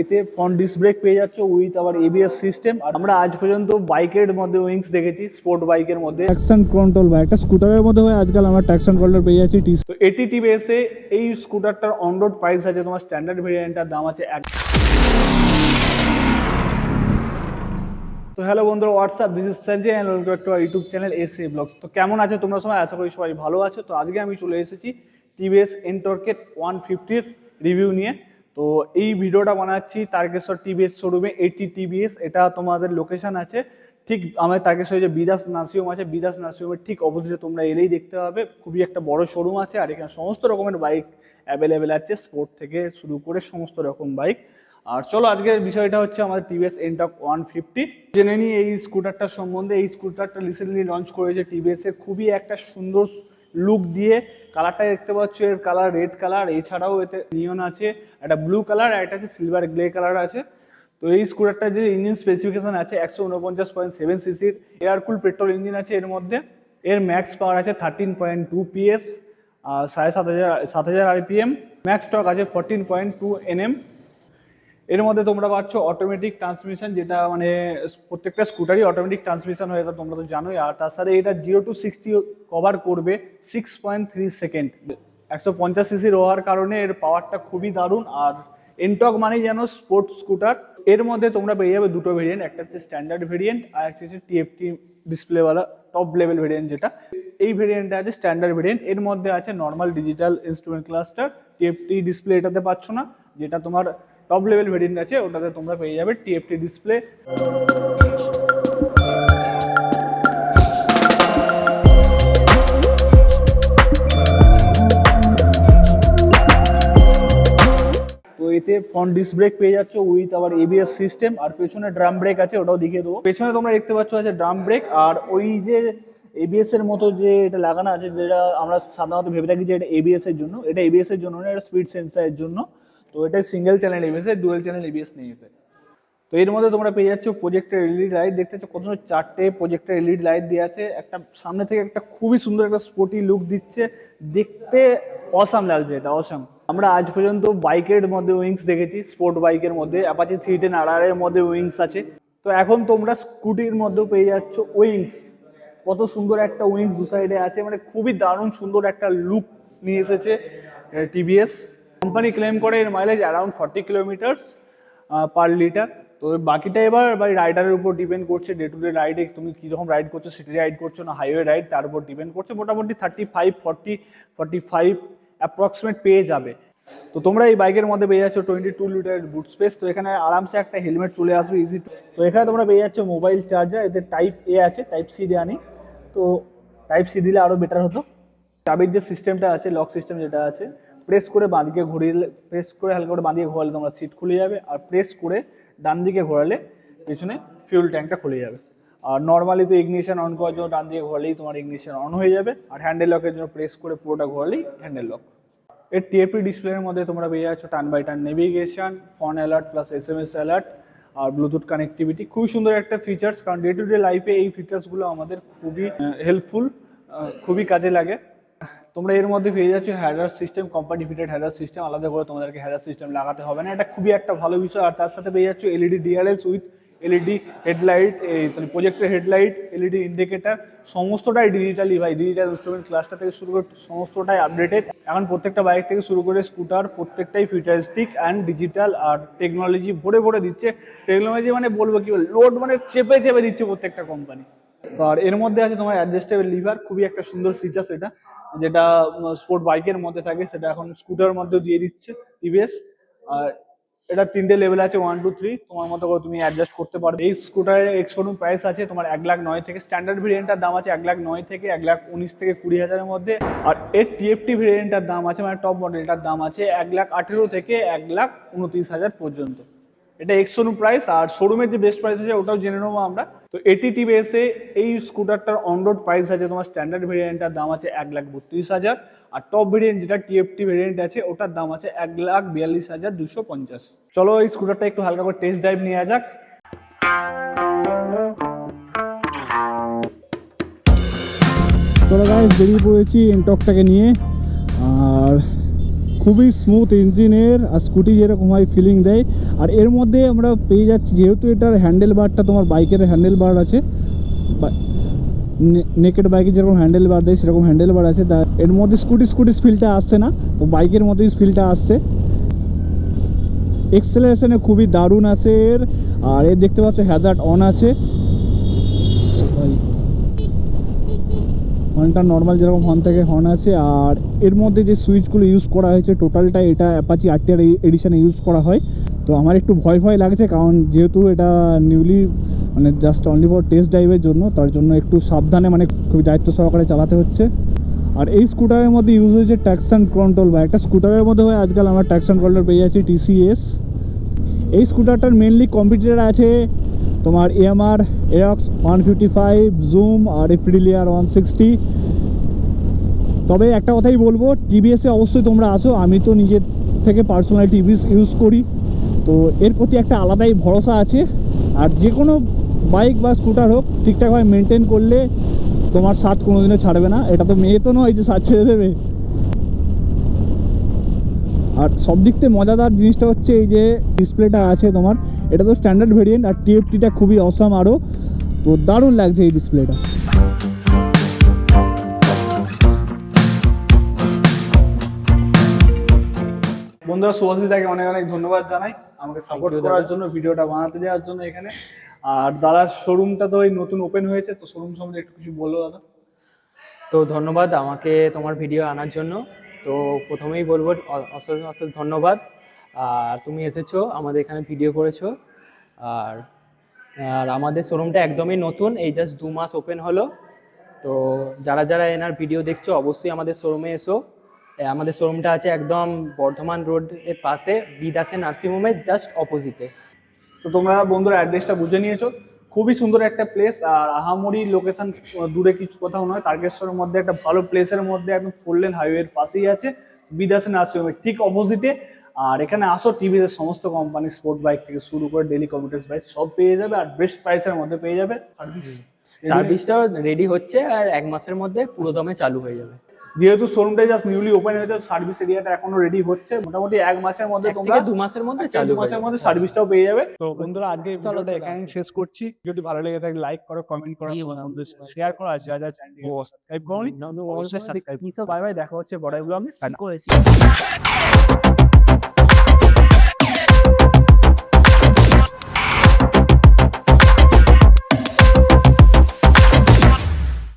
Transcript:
এতে front disc brake পেয়ে যাচ্ছ উইথ আবার এবিএস সিস্টেম। আর আমরা আজ পর্যন্ত বাইকের মধ্যে উইংস দেখেছি, স্পোর্ট বাইকের মধ্যে ট্র্যাকশন কন্ট্রোল বা একটা স্কুটারের মধ্যে হয়, আজকাল আমরা ট্র্যাকশন কন্ট্রোল পেয়ে যাচ্ছি। তো এটি টিভিএস এ এই স্কুটারটার অন রোড প্রাইস আছে তোমার স্ট্যান্ডার্ড ভেরিয়েন্টটার দাম আছে তো হ্যালো বন্ধুরা, what's up, this is Sanjay and welcome to our YouTube channel SA blogs. তো কেমন আছো তোমরা সবাই? আশা করি সবাই ভালো আছো। তো আজকে আমি চলে এসেছি টিভিএস এনটর্কের 150 রিভিউ নিয়ে। তো এই ভিডিওটা বানাচ্ছি তারকেশ্বর টিভিএস শোরুমে, এটি টিভিএস। এটা তোমাদের লোকেশন আছে ঠিক আমাদের তারকেশ্বরে যে বিদাস নার্সিংহোম আছে, বিদাস নার্সিংহোমের ঠিক অপোজিটে তোমরা এলেই দেখতে পাবে। খুবই একটা বড় শোরুম আছে আর এখানে সমস্ত রকমের বাইক অ্যাভেলেবেল আছে, স্পোর্ট থেকে শুরু করে সমস্ত রকম বাইক। আর চলো আজকের বিষয়টা হচ্ছে আমাদের টিভিএস এনটর্ক 150 জেনে নিই এই স্কুটারটার সম্বন্ধে। এই স্কুটারটা রিসেন্টলি লঞ্চ করেছে টিভিএস এর, খুবই একটা সুন্দর লুক দিয়ে। কালারটা দেখতে পাচ্ছ, এর কালার রেড কালার, এছাড়াও এতে নিয়ন আছে, একটা ব্লু কালার আর একটা আছে সিলভার গ্রে কালার আছে। তো এই স্কুটারটার যে ইঞ্জিন স্পেসিফিকেশন আছে 149.7 সিসির এয়ার কুল পেট্রোল ইঞ্জিন আছে এর মধ্যে। এর ম্যাক্স পাওয়ার আছে 13.2 PS, 7,500 RPM। ম্যাক্স টর্ক আছে 14.2 Nm। এর মধ্যে তোমরা পাচ্ছ অটোমেটিক ট্রান্সমিশন, যেটা মানে প্রত্যেকটা স্কুটারই অটোমেটিক ট্রান্সমিশন হয়ে যায়, তোমরা তো জানোই। আর তার সাথে এটা 0 to 60 কভার করবে 6.3 সেকেন্ড। 150 সিসির হওয়ার কারণে এর পাওয়ারটা খুবই দারুণ। আর এনটর্ক মানেই যেন স্পোর্টস স্কুটার। এর মধ্যে তোমরা পেয়ে যাবে দুটো ভেরিয়েন্ট, একটা হচ্ছে স্ট্যান্ডার্ড ভেরিয়েন্ট আর একটা হচ্ছে টিএফটি ডিসপ্লেওয়ালা টপ লেভেল ভেরিয়েন্ট যেটা। এই ভেরিয়েন্টটা আছে স্ট্যান্ডার্ড ভেরিয়েন্ট। এর মধ্যে আছে normal digital instrument cluster, TFT display এটাতে পাচ্ছ না। যেটা তোমার টপ লেভেল ভেরিয়েন্ট আছে ওটাতে তোমরা পেয়ে যাবে টিএফটি ডিসপ্লে। তো এতে ফ্রন্ট ডিস্ক ব্রেক পেয়ে যাচ্ছ উইথ আবার এবিএস সিস্টেম। আর পেছনে ড্রাম ব্রেক আছে, ওটাও দেখিয়ে দেবো। পেছনে তোমরা দেখতে পাচ্ছ আছে ড্রাম ব্রেক। আর ওই যে এবিএস এর মতো যে এটা লাগানো আছে, যেটা আমরা সাধারণত ভেবে থাকি যে এটা এবিএস এর জন্য, এটা এবিএস এর জন্য না, এটা স্পিড সেন্সরের জন্য। তো এটা single channel ABS, dual channel ABS নেই এতে। তো এর মধ্যে তোমরা পেয়ে যাচ্ছ প্রজেক্টর এলইডি লাইট। দেখতে পাচ্ছ কত সুন্দর 4টে প্রজেক্টর এলইডি লাইট দেওয়া আছে। একটা সামনে থেকে একটা খুবই সুন্দর একটা স্পোর্টি লুক দিচ্ছে, দেখতে অসাম লাগছে, এটা অসাম। আমরা আজ পর্যন্ত বাইকের মধ্যে উইংস দেখেছি, স্পোর্ট বাইকের মধ্যে অ্যাপাচি 310 RR এর মধ্যে উইংস আছে। তো এখন তোমরা স্কুটির মধ্যেও পেয়ে যাচ্ছ উইংস। কত সুন্দর একটা উইংস দু সাইডে আছে, মানে খুবই দারুণ সুন্দর একটা লুক নিয়ে এসেছে টিভিএস। কোম্পানি ক্লেম করে এর mileage around 40 kilometre per litre. তো বাকিটা এবার বাই রাইডারের উপর ডিপেন্ড করছে, ডে টু ডে রাইডে তুমি কীরকম রাইড করছো, সিটি রাইড করছো না হাইওয়ে রাইড, তার উপর ডিপেন্ড করছে। মোটামুটি 35-40-45 অ্যাপ্রক্সিমেট পেয়ে যাবে। তো তোমরা এই বাইকের মধ্যে পেয়ে যাচ্ছ 22 লিটারের বুট স্পেস। তো এখানে আরামসে একটা হেলমেট চলে আসবে ইজি। তো এখানে তোমরা পেয়ে যাচ্ছ মোবাইল চার্জার, এতে টাইপ এ আছে, টাইপ সি দেওয়া নেই। তো টাইপ সি দিলে আরও বেটার হতো। চাবির যে সিস্টেমটা আছে, লক সিস্টেম যেটা আছে, প্রেস করে বাঁদিকে ঘুরিয়ে, প্রেস করে হালকা করে বাঁদিকে ঘোরালে তোমরা সিট খুলে যাবে। আর প্রেস করে ডান দিকে ঘোরালে পেছনে ফিউল ট্যাঙ্কটা খুলে যাবে। আর নর্মালি তো ইগনিশন অন করার জন্য ডান দিকে ঘোরালেই তোমার ইগনিশন অন হয়ে যাবে। আর হ্যান্ডেল লকের জন্য প্রেস করে পুরোটা ঘোরালেই হ্যান্ডেল লক। এর টিএফটি ডিসপ্লের মধ্যে তোমরা পেয়ে যাচ্ছ turn by turn navigation, phone alert plus SMS alert আর ব্লুটুথ কানেক্টিভিটি। খুবই সুন্দর একটা ফিচার্স, কারণ ডে টু ডে লাইফে এই ফিচার্সগুলো আমাদের খুবই হেল্পফুল, খুবই কাজে লাগে। তোমরা এর মধ্যে পেয়ে যাচ্ছ Hazard system, company fitted Hazard system, আলাদা করে তোমাদেরকে হ্যাজার্ড সিস্টেম লাগাতে হবে না, এটা খুবই একটা ভালো বিষয়। আর তার সাথে পেয়ে যাচ্ছ LED DRLs with LED headlight, projector headlight, LED indicator, সমস্তটাই ডিজিটালি ভাই। ডিজিটাল ইনস্ট্রুমেন্ট ক্লাসটা থেকে শুরু করে সমস্তটাই আপডেটেড। এখন প্রত্যেকটা বাইক থেকে শুরু করে স্কুটার প্রত্যেকটাই ফিউচারিস্টিক অ্যান্ড ডিজিটাল আর টেকনোলজি ভরে ভরে দিচ্ছে। টেকনোলজি মানে বলবো কি, লোড মানে চেপে চেপে দিচ্ছে প্রত্যেকটা কোম্পানি। আর এর মধ্যে আছে তোমার অ্যাডজাস্টেবল লিভার, খুবই একটা সুন্দর ফিচার্স এটা, যেটা স্পোর্ট বাইকের মধ্যে থাকে সেটা এখন স্কুটারের মধ্যেও দিয়ে দিচ্ছে টিভিএস। আর এটা 3টে লেভেল আছে, 1, 2, 3, তোমার মতো করে তুমি অ্যাডজাস্ট করতে পারবে। এই স্কুটারের এক্স-শোরুম প্রাইস আছে তোমার 1,09,000 থেকে। স্ট্যান্ডার্ড ভেরিয়েন্টটার দাম আছে 1,09,000 থেকে 1,19,000 থেকে 20,000-এর মধ্যে। আর এর টিএফটি ভেরিয়েন্টটার দাম আছে, মানে টপ মডেলটার দাম আছে 1,18,000 থেকে 1,29,000 পর্যন্ত। এটা এক্স-শোরুম প্রাইস। আর শোরুমের যে বেস্ট প্রাইস আছে ওটাও জেনে নেবো আমরা। তো এটি টিভিএসে এই স্কুটারটার অন রোড প্রাইস আছে তোমার স্ট্যান্ডার্ড ভেরিয়েন্টটার দাম আছে 1,32,000। আর টপ ভেরিয়েন্ট যেটা টিএফটি ভেরিয়েন্ট আছে ওটার দাম আছে 1,42,250। চলো এই স্কুটারটা একটু হালকা করে টেস্ট ড্রাইভ নেওয়া যাক। চলো গাইস, বেরিয়ে পড়েছি এনটর্কটাকে নিয়ে। আর খুবই স্মুথ ইঞ্জিনের, আর স্কুটি যেরকম হয় ফিলিং দেয়। আর এর মধ্যে আমরা পেয়ে যাচ্ছি, যেহেতু এটার হ্যান্ডেল বারটা তোমার বাইকের হ্যান্ডেল বার আছে, নেকেড বাইকে যেরকম হ্যান্ডেল বার দেয় সেরকম হ্যান্ডেল বার আছে, তা এর মধ্যে স্কুটি ফিলটা আসছে না, তো বাইকের মধ্যেই ফিলটা আসছে। এক্সেলারেশনে খুবই দারুণ আছে এর। আর এর দেখতে পাচ্ছ হ্যাজার্ড অন আছে, হর্নটা নর্মাল যেরকম হর্ন থেকে হর্ন আছে। আর এর মধ্যে যে সুইচগুলো ইউজ করা হয়েছে টোটালটা এটা অ্যাপাচি আরটিআর এডিশনে ইউজ করা হয়। তো আমার একটু ভয় লাগছে, কারণ যেহেতু এটা নিউলি মানে জাস্ট অনলি ফর টেস্ট ড্রাইভের জন্য, তার জন্য একটু সাবধানে মানে খুবই দায়িত্ব সহকারে চালাতে হচ্ছে। আর এই স্কুটারের মধ্যে ইউজ হয়েছে ট্র্যাকশন কন্ট্রোল, বা একটা স্কুটারের মধ্যে হয় আজকাল আমরা ট্র্যাকশন কন্ট্রোল পেয়ে যাচ্ছি টিসিএস। এই স্কুটারটার মেনলি কম্পিটিটর আছে তোমার এএমআর এরক্স 155, জুম আর এফ্রিলিয়ার 160। তবে একটা কথাই বলবো, টিভিএসে অবশ্যই তোমরা আসো, আমি তো নিজের থেকে পার্সোনাল টিভিএস ইউজ করি, তো এর প্রতি একটা আলাদাই ভরসা আছে। আর যে কোনো বাইক বা স্কুটার হোক ঠিকঠাকভাবে মেনটেন করলে তোমার স্বাদ কোনোদিনও ছাড়বে না। এটা তো মেয়ে তো নয় যে স্বাদ ছেড়ে দেবে। আর সব দিক থেকে মজাদার জিনিসটা হচ্ছে এই যে ডিসপ্লেটা আছে তোমার, এটা তো স্ট্যান্ডার্ড ভেরিয়েন্ট, আর টিএফটিটা খুবই অসাম আরও, তো দারুণ লাগছে এই ডিসপ্লেটা। বন্ধুরা, সুভাষিতাকে অনেক অনেক ধন্যবাদ জানাই আমাকে সাপোর্ট করার জন্য, ভিডিওটা বানাতে দেওয়ার জন্য এখানে। আর দাদার শোরুমটা তো এই নতুন ওপেন হয়েছে, তো শোরুম সম্বন্ধে একটু কিছু বলো দাদা। তো ধন্যবাদ আমাকে তোমার ভিডিও আনার জন্য। তো প্রথমেই বলবো অশেষ অশেষ ধন্যবাদ। আর তুমি এসেছো আমাদের এখানে ভিডিও করেছো। আর আর আমাদের শোরুমটা একদমই নতুন, এই জাস্ট 2 মাস ওপেন হলো। তো যারা যারা এনার ভিডিও দেখছো অবশ্যই আমাদের শোরুমে এসো। আমাদের শোরুমটা আছে একদম বর্ধমান রোড এর পাশে, বিদাসে নার্সিংহোমের জাস্ট অপোজিটে। তো তোমরা বন্ধুরা অ্যাড্রেসটা বুঝে নিয়েছো, খুবই সুন্দর একটা প্লেস। আর আহামরি লোকেশন দূরে কিছু কোথাও নয়, তারকেশ্বরের মধ্যে একটা ভালো প্লেসের মধ্যে একদম 4 লেন হাইওয়ের পাশেই আছে, বিদাসে নার্সিংহোমের ঠিক অপোজিটে। আর এখানে আসো, টিভিএস সমস্ত কোম্পানি স্পোর্ট বাইক থেকে শুরু করে ডেলি কমিউটার্স বাইক সব পেয়ে যাবে, আর বেস্ট প্রাইসের মধ্যে পেয়ে যাবে। সার্ভিসটাও রেডি হচ্ছে, আর 1 মাসের মধ্যে পুরো দমে চালু হয়ে যাবে। যেহেতু শোরুমটা জাস্ট নিউলি ওপেন হয়েছে, সার্ভিস এরিয়াটা এখনো রেডি হচ্ছে, মোটামুটি 1 মাসের মধ্যে 1 তোমরা থেকে 2 মাসের মধ্যে চালু 2 হয়ে মাসের যাবে। মধ্যে সার্ভিসটাও পেয়ে যাবে। তো বন্ধুরা, আজকে ভিডিওটা এখানে শেষ করছি। ভিডিওটি ভালো লেগে থাকলে লাইক করো, কমেন্ট করো, শেয়ার করো, আর যারা চ্যানেলটি সাবস্ক্রাইব করোনি অবশ্যই সাবস্ক্রাইব করো। বাই বাই, দেখা হচ্ছে বড় ব্লগে।